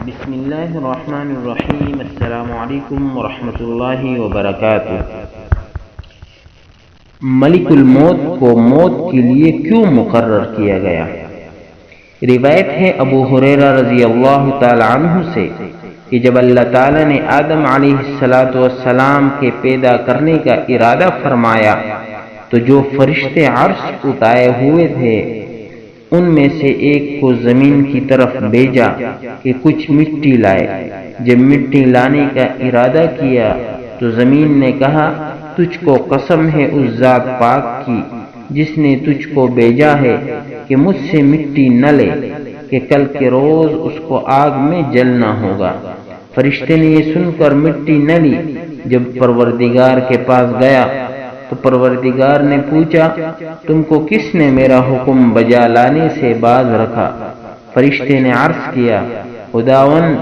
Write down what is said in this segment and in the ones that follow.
بسم اللہ الرحمن الرحیم۔ السلام علیکم ورحمۃ اللہ وبرکاتہ۔ ملک الموت کو موت کے لیے کیوں مقرر کیا گیا؟ روایت ہے ابو ہریرہ رضی اللہ تعالی عنہ سے کہ جب اللہ تعالی نے آدم علیہ السلام کے پیدا کرنے کا ارادہ فرمایا تو جو فرشتے عرش اٹھائے ہوئے تھے ان میں سے ایک کو زمین کی طرف بھیجا کہ کچھ مٹی لائے۔ جب مٹی لانے کا ارادہ کیا تو زمین نے کہا، تجھ کو قسم ہے اس ذات پاک کی جس نے تجھ کو بھیجا ہے کہ مجھ سے مٹی نہ لے کہ کل کے روز اس کو آگ میں جلنا ہوگا۔ فرشتے نے یہ سن کر مٹی نہ لی۔ جب پروردگار کے پاس گیا تو پروردگار نے پوچھا، تم کو کس نے میرا حکم بجا لانے سے باز رکھا؟ فرشتے نے عرض کیا، خداوند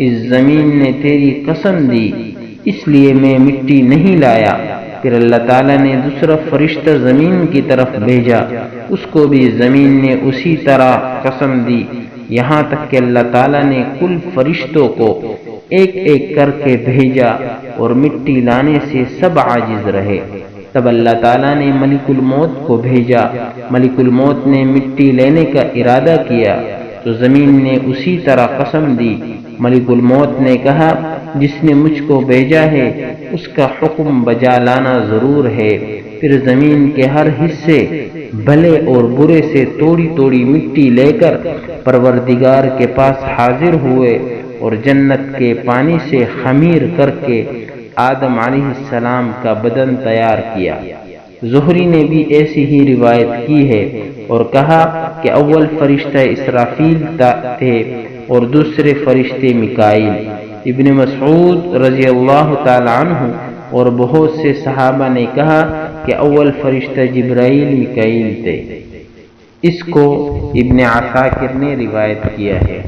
اس زمین نے تیری قسم دی اس لیے میں مٹی نہیں لایا۔ پھر اللہ تعالیٰ نے دوسرا فرشتہ زمین کی طرف بھیجا، اس کو بھی زمین نے اسی طرح قسم دی، یہاں تک کہ اللہ تعالیٰ نے کل فرشتوں کو ایک ایک کر کے بھیجا اور مٹی لانے سے سب عاجز رہے۔ تب اللہ تعالیٰ نے ملک الموت کو بھیجا۔ ملک الموت نے مٹی لینے کا ارادہ کیا تو زمین نے اسی طرح قسم دی۔ ملک الموت نے کہا، جس نے مجھ کو بھیجا ہے اس کا حکم بجا لانا ضرور ہے۔ پھر زمین کے ہر حصے بھلے اور برے سے توڑی توڑی مٹی لے کر پروردگار کے پاس حاضر ہوئے اور جنت کے پانی سے خمیر کر کے آدم علیہ السلام کا بدن تیار کیا۔ زہری نے بھی ایسی ہی روایت کی ہے اور کہا کہ اول فرشتہ اسرافیل تھے اور دوسرے فرشتے میکائیل۔ ابن مسعود رضی اللہ تعالی عنہ اور بہت سے صحابہ نے کہا کہ اول فرشتہ جبرائیل میکائیل تھے۔ اس کو ابن عساکر نے روایت کیا ہے۔